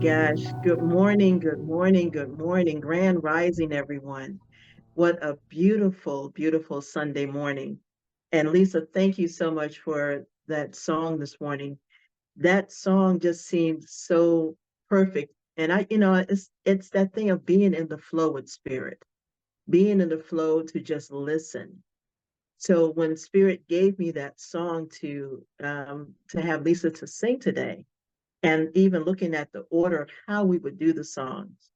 gosh. Good morning, good morning, good morning. Grand rising, everyone. What a beautiful, beautiful Sunday morning. And Lisa, thank you so much for that song this morning. That song just seemed so perfect. And it's that thing of being in the flow with spirit, being in the flow to just listen. So when Spirit gave me that song to have Lisa to sing today, and even looking at the order of how we would do the songs,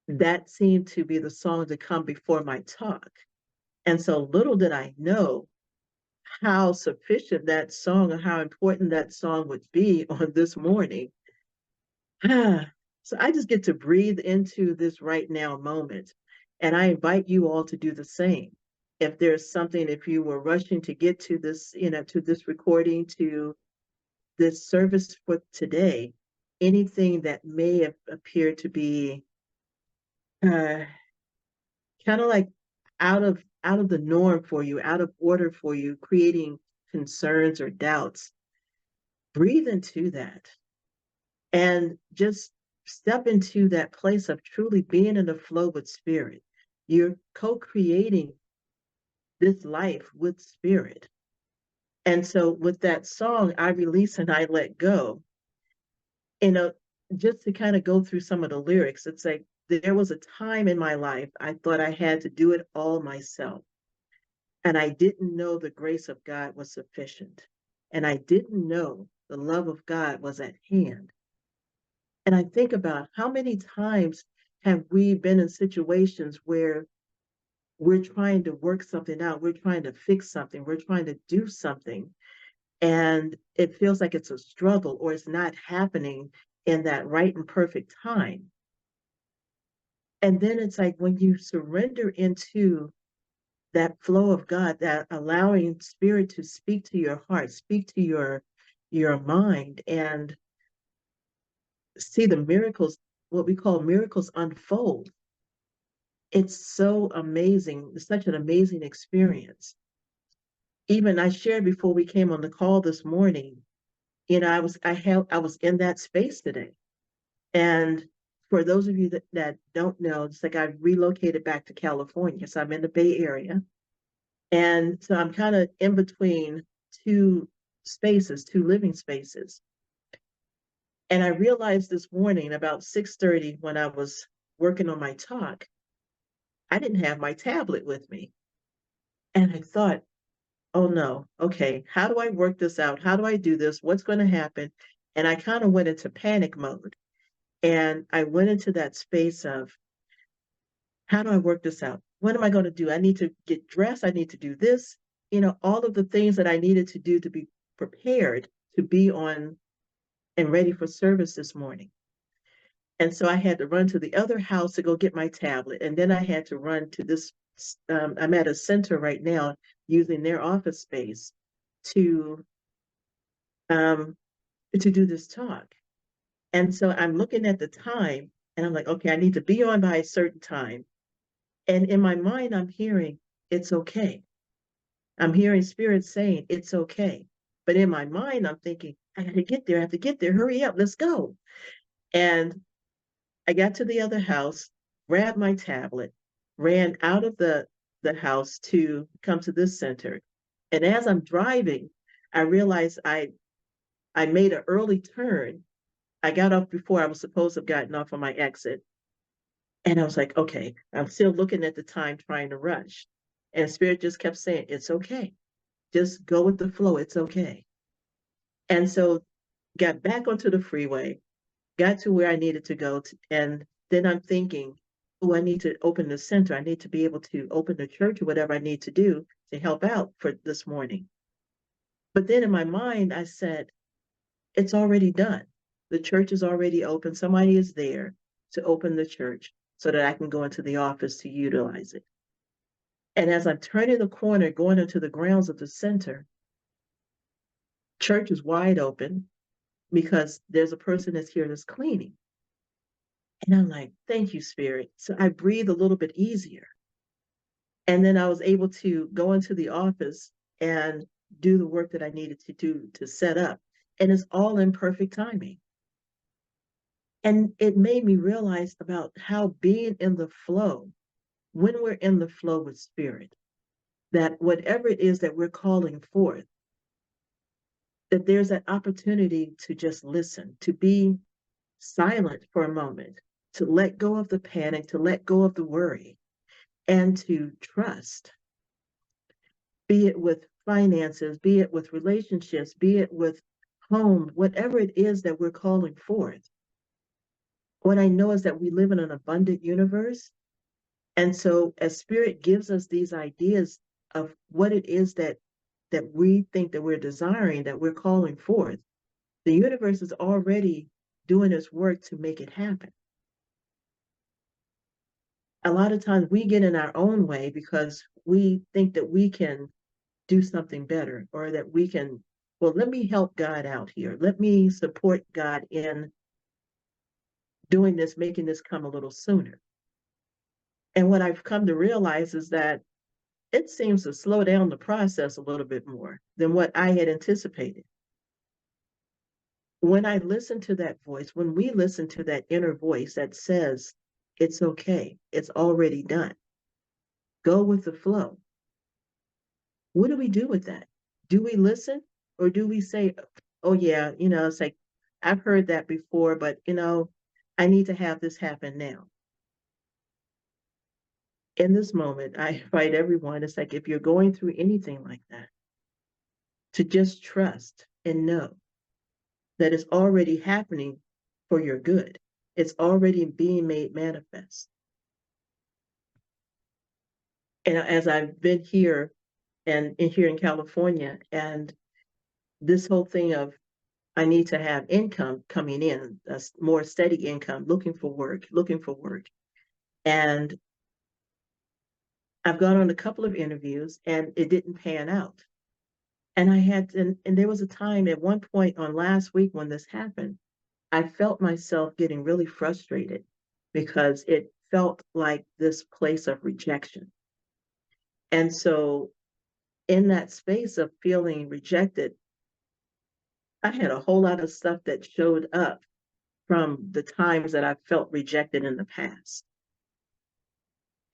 that seemed to be the song to come before my talk. And so little did I know how sufficient that song or how important that song would be on this morning. So I just get to breathe into this right now moment. And I invite you all to do the same. If there's something, if you were rushing to get to this, to this recording, to this service for today, anything that may have appeared to be uh, kind of like out of the norm for you, out of order for you, creating concerns or doubts, breathe into that and just step into that place of truly being in the flow with spirit. You're co-creating this life with spirit. And so with that song, I release and I let go. you know, just to kind of go through some of the lyrics, it's like there was a time in my life I thought I had to do it all myself. And I didn't know the grace of God was sufficient. And I didn't know the love of God was at hand. And I think about how many times have we been in situations where we're trying to work something out, we're trying to fix something, we're trying to do something, and it feels like it's a struggle or it's not happening in that right and perfect time. And then it's like when you surrender into that flow of God, that allowing spirit to speak to your heart, speak to your mind, and see the miracles, what we call miracles, unfold. It's so amazing. It's such an amazing experience. Even I shared before we came on the call this morning, I was in that space today. And for those of you that don't know, it's like I've relocated back to California. So I'm in the Bay Area. And so I'm kind of in between two spaces, two living spaces. And I realized this morning about 6:30 when I was working on my talk, I didn't have my tablet with me. And I thought, oh no, okay, how do I work this out? How do I do this? What's going to happen? And I kind of went into panic mode. And I went into that space of, how do I work this out? What am I going to do? I need to get dressed. I need to do this. All of the things that I needed to do to be prepared to be on and ready for service this morning. And so I had to run to the other house to go get my tablet. And then I had to run to this. I'm at a center right now using their office space to um, to do this talk. And so I'm looking at the time and I'm like, okay, I need to be on by a certain time. And in my mind, I'm hearing, it's okay. I'm hearing spirit saying, it's okay. But in my mind, I'm thinking, I got to get there. I have to get there. Hurry up. Let's go. And I got to the other house, grabbed my tablet, ran out of the house to come to this center. And as I'm driving, I realized I made an early turn. I got off before I was supposed to have gotten off on my exit. And I was like, okay, I'm still looking at the time trying to rush. And Spirit just kept saying, it's okay. Just go with the flow. It's okay. And so got back onto the freeway, got to where I needed to go. And then I'm thinking, oh, I need to open the center. I need to be able to open the church or whatever I need to do to help out for this morning. But then in my mind, I said, it's already done. The church is already open. Somebody is there to open the church so that I can go into the office to utilize it. And as I'm turning the corner, going into the grounds of the center, church is wide open because there's a person that's here that's cleaning. And I'm like, thank you, Spirit. So I breathe a little bit easier. And then I was able to go into the office and do the work that I needed to do to set up. And it's all in perfect timing. And it made me realize about how being in the flow, when we're in the flow with spirit, that whatever it is that we're calling forth, that there's that opportunity to just listen, to be silent for a moment, to let go of the panic, to let go of the worry, and to trust, be it with finances, be it with relationships, be it with home, whatever it is that we're calling forth. What I know is that we live in an abundant universe. And so as spirit gives us these ideas of what it is that we think that we're desiring, that we're calling forth, the universe is already doing its work to make it happen. A lot of times we get in our own way because we think that we can do something better, or that we can, well, let me help God out here. Let me support God in doing this, making this come a little sooner. And what I've come to realize is that it seems to slow down the process a little bit more than what I had anticipated. When I listen to that voice, when we listen to that inner voice that says, it's okay, it's already done, go with the flow. What do we do with that? Do we listen, or do we say, oh, yeah, it's like, I've heard that before, but, I need to have this happen now. In this moment, I invite everyone, it's like, if you're going through anything like that, to just trust and know that it's already happening for your good. It's already being made manifest. And as I've been here and here in California, and this whole thing of I need to have income coming in, a more steady income, looking for work. And I've gone on a couple of interviews and it didn't pan out. And and there was a time at one point on last week when this happened, I felt myself getting really frustrated because it felt like this place of rejection. And so in that space of feeling rejected, I had a whole lot of stuff that showed up from the times that I felt rejected in the past.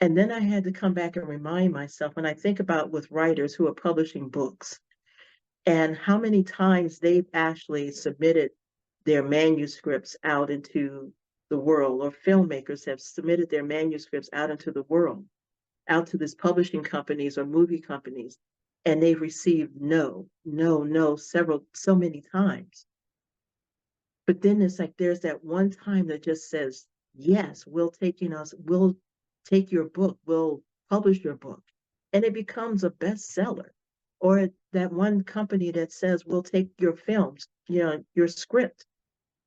And then I had to come back and remind myself, when I think about with writers who are publishing books and how many times they've actually submitted their manuscripts out into the world, or filmmakers have submitted their manuscripts out into the world, out to these publishing companies or movie companies, and they've received no, no, no, so many times. But then it's like there's that one time that just says, yes, we'll take your book, we'll publish your book. And it becomes a bestseller. Or that one company that says, we'll take your films, your script,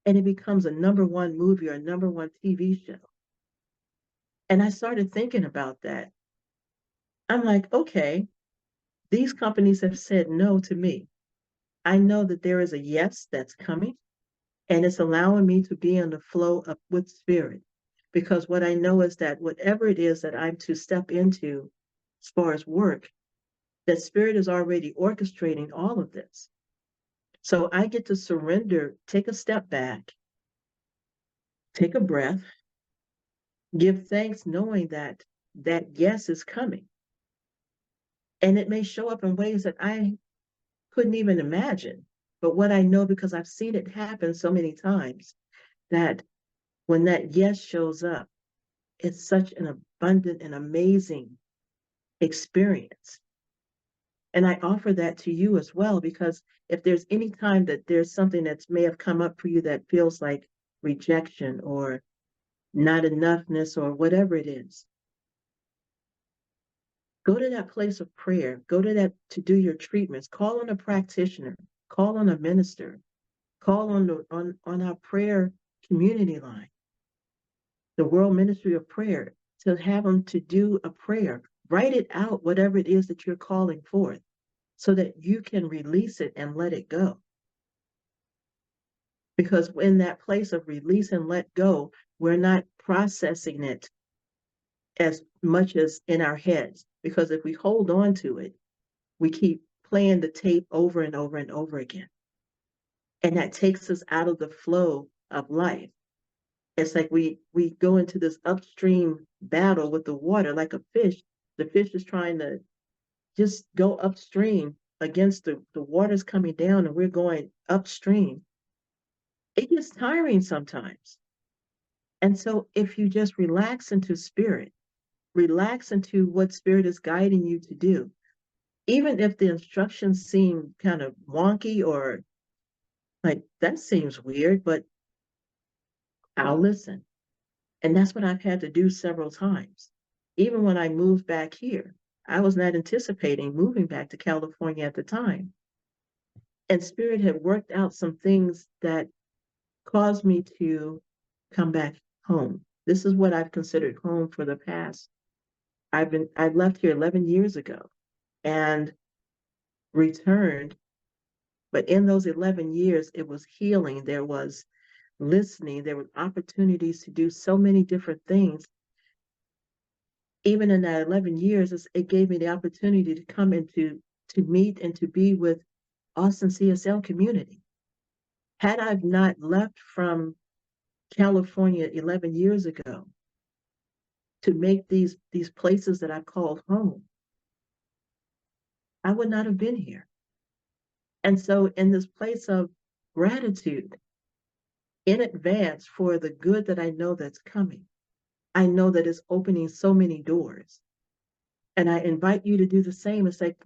and it becomes a #1 movie or a #1 TV show. And I started thinking about that. I'm like, okay, these companies have said no to me. I know that there is a yes that's coming, and it's allowing me to be in the flow of with spirit. Because what I know is that whatever it is that I'm to step into as far as work, that spirit is already orchestrating all of this. So I get to surrender, take a step back, take a breath, give thanks, knowing that that yes is coming. And it may show up in ways that I couldn't even imagine. But what I know, because I've seen it happen so many times, that when that yes shows up, it's such an abundant and amazing experience. And I offer that to you as well, because if there's any time that there's something that may have come up for you that feels like rejection or not enoughness or whatever it is, go to that place of prayer, go to that to do your treatments, call on a practitioner, call on a minister, call on our prayer community line, the World Ministry of Prayer, to have them to do a prayer. Write it out, whatever it is that you're calling forth, so that you can release it and let it go. Because in that place of release and let go, we're not processing it as much as in our heads. Because if we hold on to it, we keep playing the tape over and over and over again. And that takes us out of the flow of life. It's like we go into this upstream battle with the water like a fish. The fish is trying to just go upstream against the water's coming down and we're going upstream. It gets tiring sometimes. And so if you just relax into spirit, relax into what spirit is guiding you to do, even if the instructions seem kind of wonky or like that seems weird, but I'll listen. And that's what I've had to do several times. Even when I moved back here, I was not anticipating moving back to California at the time. And Spirit had worked out some things that caused me to come back home. This is what I've considered home for the past. I left here 11 years ago and returned, but in those 11 years, it was healing. There was listening. There were opportunities to do so many different things. Even in that 11 years, it gave me the opportunity to come into to meet and to be with Austin CSL community. Had I not left from California 11 years ago to make these places that I called home, I would not have been here. And so in this place of gratitude in advance for the good that I know that's coming, I know that it's opening so many doors. And I invite you to do the same. It's like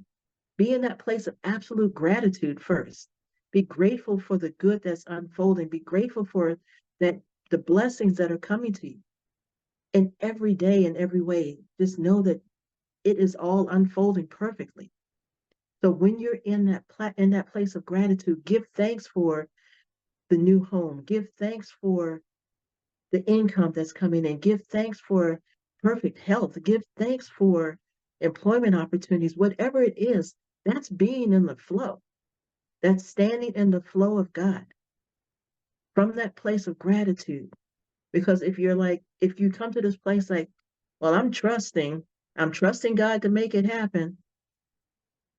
be in that place of absolute gratitude first. Be grateful for the good that's unfolding. Be grateful for that the blessings that are coming to you. And every day in every way, just know that it is all unfolding perfectly. So when you're in in that place of gratitude, give thanks for the new home. Give thanks for the income that's coming in. Give thanks for perfect health. Give thanks for employment opportunities. Whatever it is, that's being in the flow. That's standing in the flow of God from that place of gratitude. Because if you come to this place like, well, I'm trusting God to make it happen.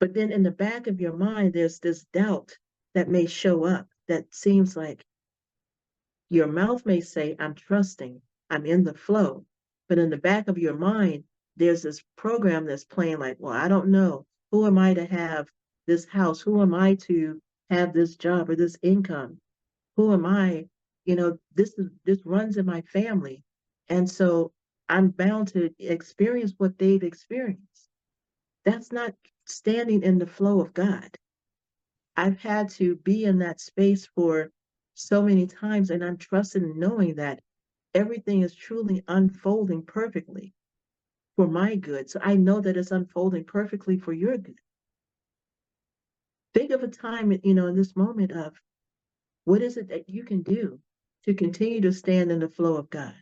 But then in the back of your mind, there's this doubt that may show up that seems like your mouth may say, I'm trusting, I'm in the flow. But in the back of your mind, there's this program that's playing like, well, I don't know. Who am I to have this house? Who am I to have this job or this income? Who am I? This runs in my family. And so I'm bound to experience what they've experienced. That's not standing in the flow of God. I've had to be in that space for so many times, and I'm trusting and knowing that everything is truly unfolding perfectly for my good. So I know that it's unfolding perfectly for your good. Think of a time, in this moment of what is it that you can do to continue to stand in the flow of God?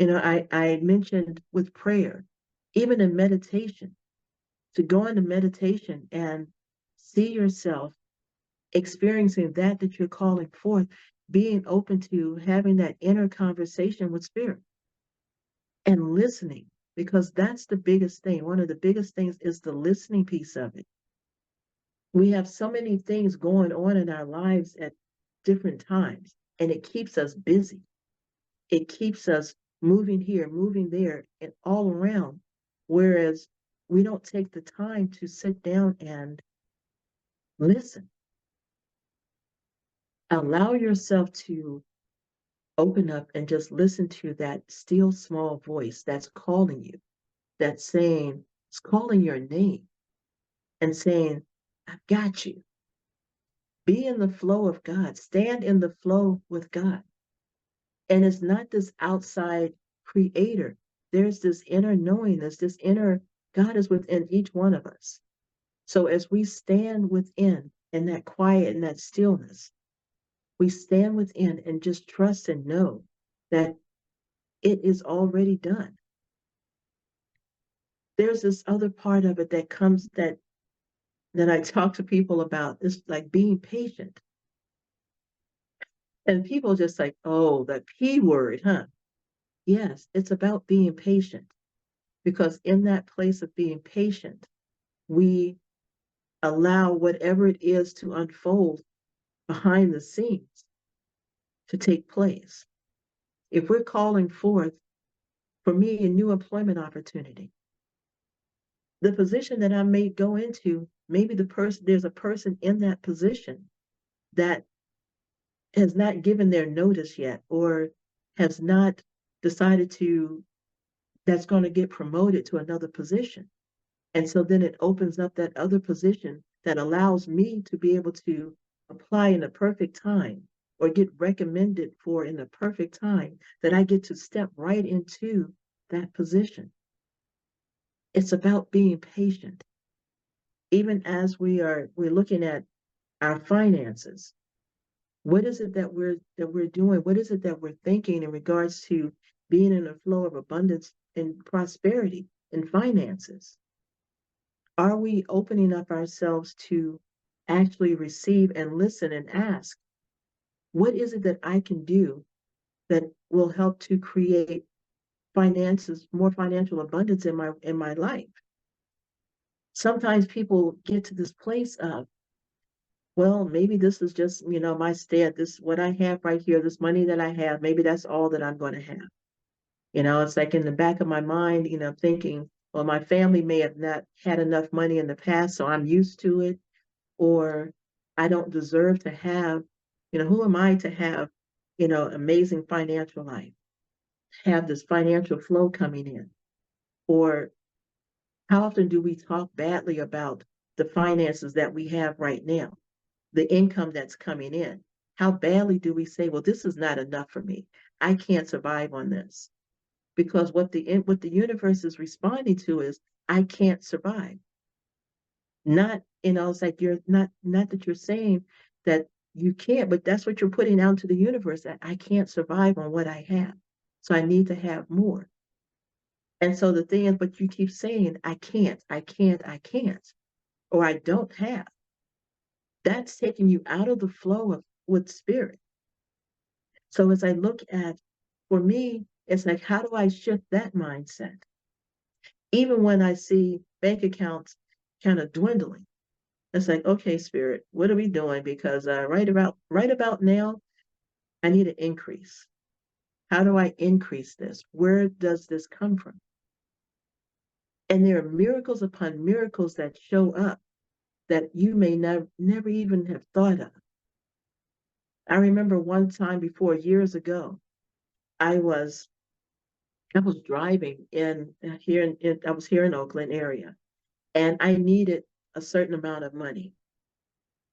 I mentioned with prayer, even in meditation, to go into meditation and see yourself experiencing that you're calling forth, being open to having that inner conversation with spirit and listening, because that's the biggest thing. One of the biggest things is the listening piece of it. We have so many things going on in our lives at different times, and it keeps us busy. It keeps us moving here, moving there, and all around. Whereas we don't take the time to sit down and listen. Allow yourself to open up and just listen to that still small voice that's calling you, that's saying, it's calling your name and saying, I've got you. Be in the flow of God, stand in the flow with God. And it's not this outside creator. There's this inner knowing, there's this inner God is within each one of us. So as we stand within in that quiet and that stillness, we stand within and just trust and know that it is already done. There's this other part of it that comes that I talk to people about. It's like being patient. And people just like, oh, the P word, huh? Yes, it's about being patient because in that place of being patient, we allow whatever it is to unfold behind the scenes to take place. If we're calling forth, for me, a new employment opportunity, the position that I may go into, maybe there's a person in that position that has not given their notice yet or has not decided to, that's going to get promoted to another position. And so then it opens up that other position that allows me to be able to apply in the perfect time or get recommended for in the perfect time that I get to step right into that position. It's about being patient. Even as we're looking at our finances, what is it that we're doing? What is it that we're thinking in regards to being in a flow of abundance and prosperity and finances? Are we opening up ourselves to actually receive and listen and ask, what is it that I can do that will help to create finances, more financial abundance in my life? Sometimes people get to this place of, well, maybe this is just, my stand, this what I have right here, this money that I have, maybe that's all that I'm going to have. It's like in the back of my mind, thinking, well, my family may have not had enough money in the past, so I'm used to it, or I don't deserve to have, who am I to have, amazing financial life, have this financial flow coming in? Or how often do we talk badly about the finances that we have right now, the income that's coming in? How badly do we say, well, this is not enough for me. I can't survive on this. Because what the universe is responding to is, I can't survive. Not, it's like you're not that you're saying that you can't, but that's what you're putting out to the universe, that I can't survive on what I have. So I need to have more. And so the thing is, but you keep saying, I can't, I can't, I can't, or I don't have. That's taking you out of the flow of with spirit. So as I look at, for me, it's like, how do I shift that mindset? Even when I see bank accounts kind of dwindling, it's like, okay, spirit, what are we doing? Because right about now, I need an increase. How do I increase this? Where does this come from? And there are miracles upon miracles that show up that you may never even have thought of. I remember one time before, years ago, I was I was driving I was here in Oakland area, and I needed a certain amount of money.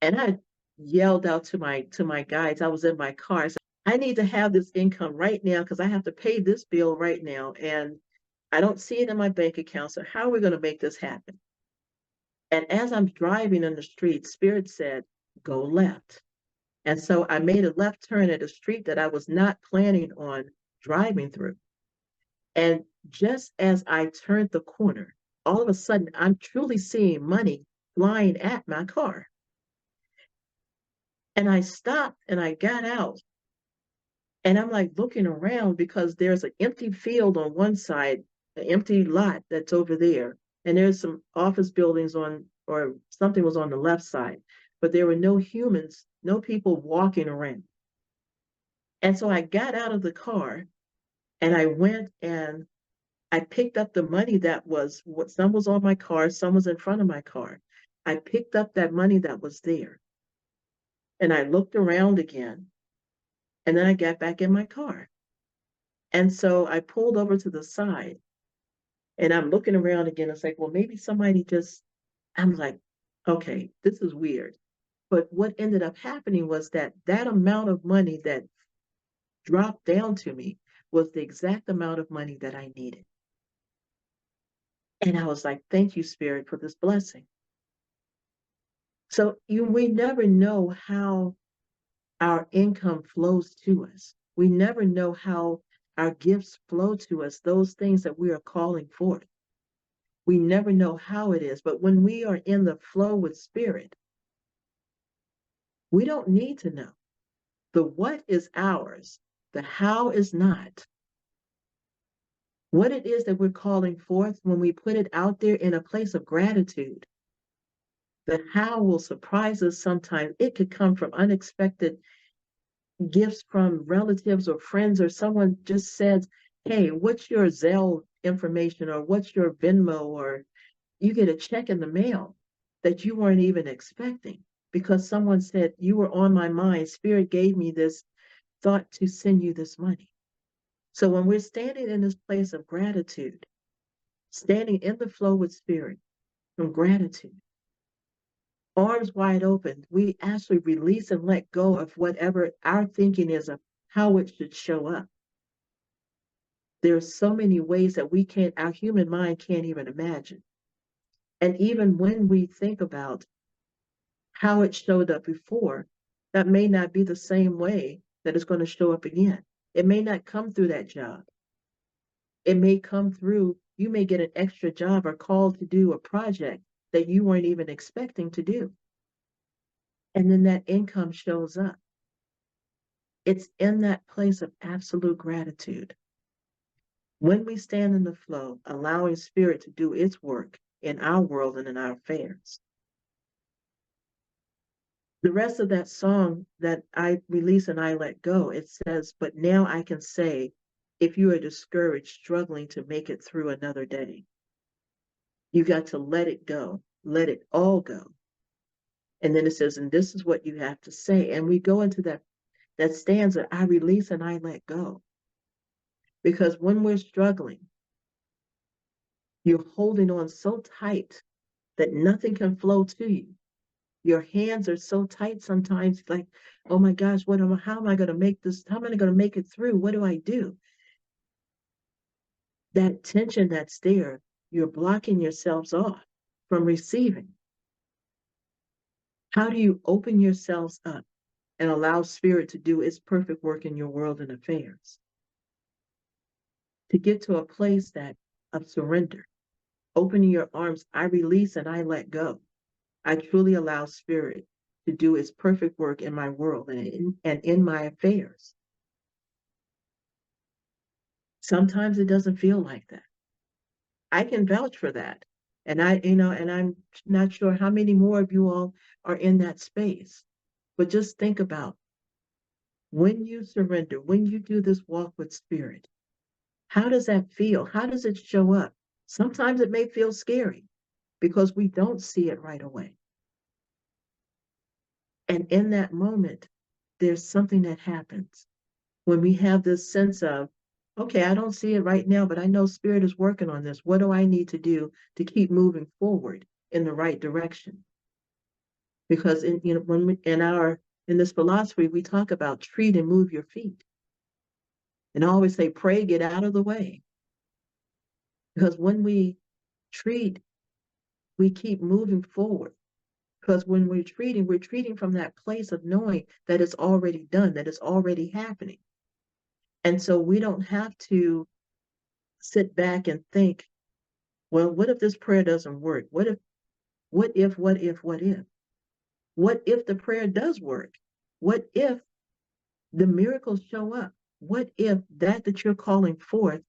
And I yelled out to my guides. I was in my car. I said, I need to have this income right now because I have to pay this bill right now. And I don't see it in my bank account. So how are we going to make this happen? And as I'm driving in the street, Spirit said, go left. And so I made a left turn at a street that I was not planning on driving through. And just as I turned the corner, all of a sudden I'm truly seeing money flying at my car. And I stopped and I got out, and I'm like looking around because there's an empty field on one side, an empty lot that's over there. And there's some office buildings or something was on the left side, but there were no humans, no people walking around. And so I got out of the car and I went and I picked up the money that was what some was on my car, some was in front of my car. I picked up that money that was there and I looked around again, and then I got back in my car. And so I pulled over to the side and I'm looking around again. It's like, well, maybe somebody just, I'm like, okay, this is weird. But what ended up happening was that amount of money that dropped down to me was the exact amount of money that I needed. And I was like, thank you, Spirit, for this blessing. So we never know how our income flows to us. We never know how our gifts flow to us, those things that we are calling forth. We never know how it is, but when we are in the flow with spirit, we don't need to know. The what is ours, the how is not. What it is that we're calling forth, when we put it out there in a place of gratitude, the how will surprise us sometimes. It could come from unexpected gifts from relatives or friends, or someone just says, hey, what's your Zelle information, or what's your Venmo, or you get a check in the mail that you weren't even expecting because someone said, you were on my mind. Spirit gave me this thought to send you this money. So when we're standing in this place of gratitude, standing in the flow with Spirit from gratitude, arms wide open, we actually release and let go of whatever our thinking is of how it should show up. There are so many ways that our human mind can't even imagine. And even when we think about how it showed up before, that may not be the same way that it's going to show up again. It may not come through that job. It may come through, you may get an extra job or called to do a project that you weren't even expecting to do. And then that income shows up. It's in that place of absolute gratitude. When we stand in the flow, allowing Spirit to do its work in our world and in our affairs. The rest of that song that I release and I let go, it says, but now I can say, if you are discouraged, struggling to make it through another day, you got to let it go, let it all go. And then it says, and this is what you have to say. And we go into that stanza, I release and I let go. Because when we're struggling, you're holding on so tight that nothing can flow to you. Your hands are so tight sometimes, like, oh my gosh, how am I going to make this? How am I going to make it through? What do I do? That tension that's there, you're blocking yourselves off from receiving. How do you open yourselves up and allow Spirit to do its perfect work in your world and affairs? To get to a place of surrender, opening your arms, I release and I let go. I truly allow Spirit to do its perfect work in my world and in my affairs. Sometimes it doesn't feel like that. I can vouch for that. And I'm not sure how many more of you all are in that space. But just think about when you surrender, when you do this walk with Spirit, how does that feel? How does it show up? Sometimes it may feel scary because we don't see it right away. And in that moment, there's something that happens when we have this sense of, okay, I don't see it right now, but I know Spirit is working on this. What do I need to do to keep moving forward in the right direction? Because in this philosophy, we talk about treat and move your feet. And I always say, pray, get out of the way. Because when we treat, we keep moving forward. Because when we're treating from that place of knowing that it's already done, that it's already happening. And so we don't have to sit back and think, well, what if this prayer doesn't work? What if? What if? What if? What if? What if the prayer does work? What if the miracles show up? What if that you're calling forth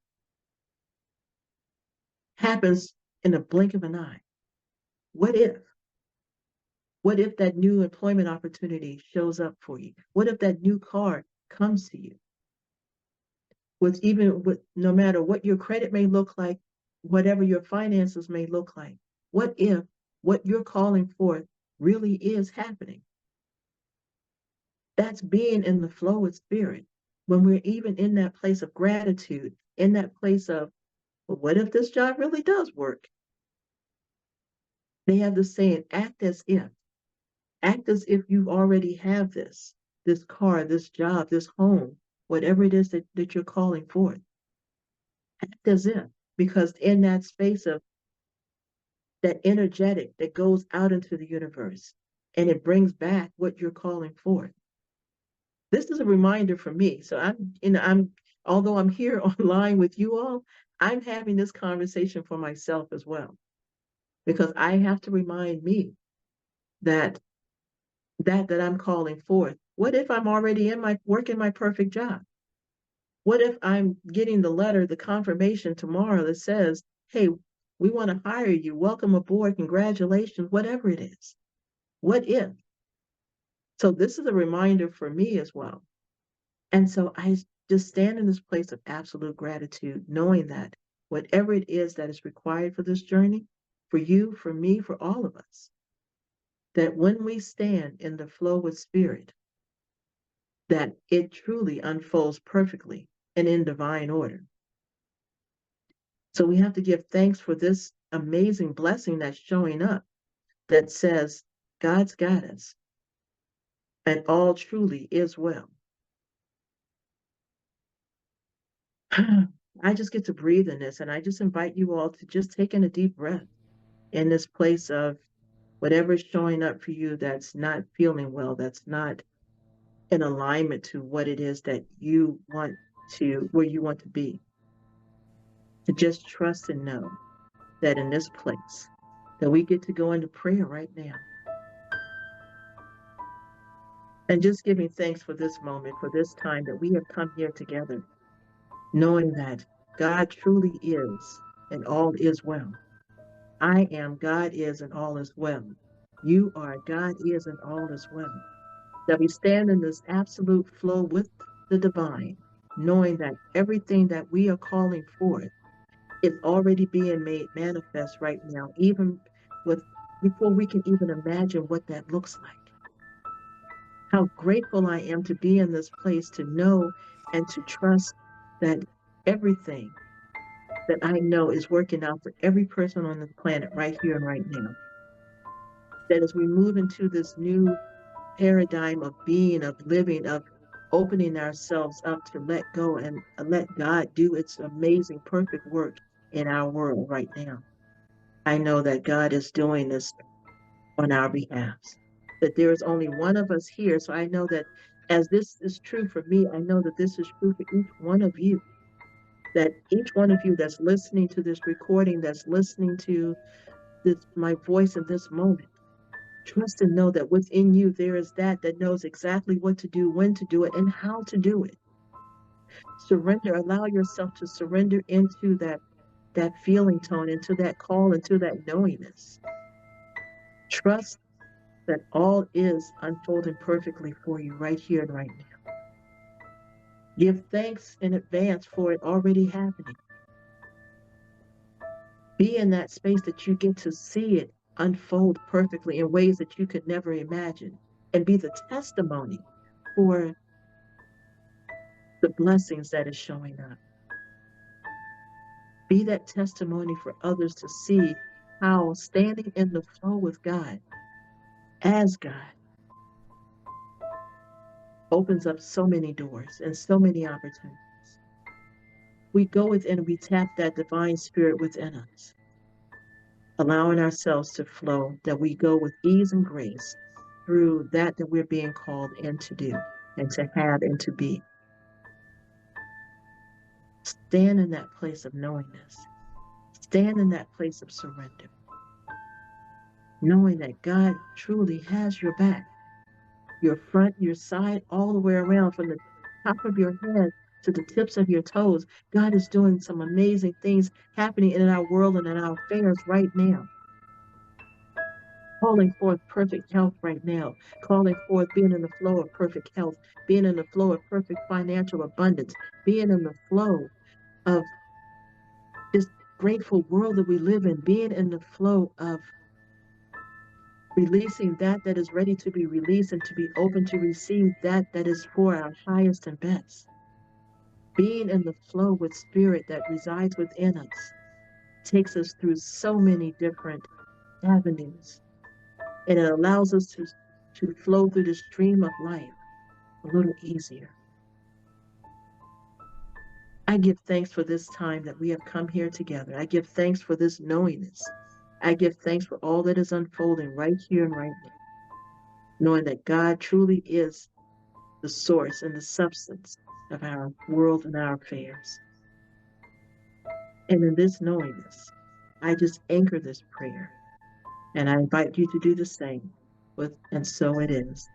happens in a blink of an eye? What if? What if that new employment opportunity shows up for you? What if that new car comes to you? No matter what your credit may look like, whatever your finances may look like, what if what you're calling forth really is happening? That's being in the flow with Spirit. When we're even in that place of gratitude, in that place of, well, what if this job really does work? They have the saying, act as if. Act as if you already have this car, this job, this home, whatever it is that you're calling forth. Act as if, because in that space of that energetic that goes out into the universe and it brings back what you're calling forth. This is a reminder for me. So although I'm here online with you all, I'm having this conversation for myself as well, because I have to remind me that I'm calling forth. What if I'm already working my perfect job? What if I'm getting the letter, the confirmation tomorrow that says, hey, we want to hire you, welcome aboard, congratulations, whatever it is. What if? So this is a reminder for me as well, And so just stand in this place of absolute gratitude, knowing that whatever it is that is required for this journey, for you, for me, for all of us, that when we stand in the flow with spirit, that it truly unfolds perfectly and in divine order. So we have to give thanks for this amazing blessing that's showing up that says God's got us and all truly is well. I just get to breathe in this, and I just invite you all to just take in a deep breath in this place of whatever's showing up for you that's not feeling well, that's not in alignment to what it is that you want to, where you want to be. To just trust and know that in this place, that we get to go into prayer right now. And just giving thanks for this moment, for this time that we have come here together, knowing that God truly is and all is well. I am, God is, and all is well. You are, God is, and all is well. That we stand in this absolute flow with the divine, knowing that everything that we are calling forth is already being made manifest right now, even with before we can even imagine what that looks like. How grateful I am to be in this place, to know and to trust that everything that I know is working out for every person on the planet right here and right now. That as we move into this new paradigm of being, of living, of opening ourselves up to let go and let God do its amazing, perfect work in our world right now. I know that God is doing this on our behalf. That there is only one of us here. So I know that as this is true for me, I know that this is true for each one of you. That each one of you that's listening to this recording, that's listening to this my voice in this moment, trust and know that within you there is that knows exactly what to do, when to do it, and how to do it. Surrender, allow yourself to surrender into that feeling tone, into that call, into that knowingness. Trust that all is unfolding perfectly for you right here and right now. Give thanks in advance for it already happening. Be in that space that you get to see it unfold perfectly in ways that you could never imagine, and be the testimony for the blessings that is showing up. Be that testimony for others to see how standing in the flow with God, as God, opens up so many doors and so many opportunities. We go within, we tap that divine spirit within us, allowing ourselves to flow, that we go with ease and grace through that we're being called in to do and to have and to be. Stand in that place of knowingness. Stand in that place of surrender, knowing that God truly has your back, your front, your side, all the way around, from the top of your head to the tips of your toes. God is doing some amazing things happening in our world and in our affairs right now. Calling forth perfect health right now, calling forth being in the flow of perfect health, being in the flow of perfect financial abundance, being in the flow of this grateful world that we live in, being in the flow of releasing that is ready to be released and to be open to receive that is for our highest and best. Being in the flow with spirit that resides within us takes us through so many different avenues, and it allows us to flow through the stream of life a little easier. I give thanks for this time that we have come here together. I give thanks for this knowingness. I give thanks for all that is unfolding right here and right now, knowing that God truly is the source and the substance of our world and our affairs. And in this knowingness, I just anchor this prayer, and I invite you to do the same with, and so it is.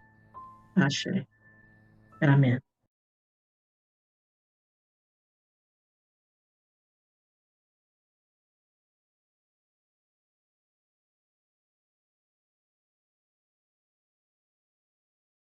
Ashe. Amen.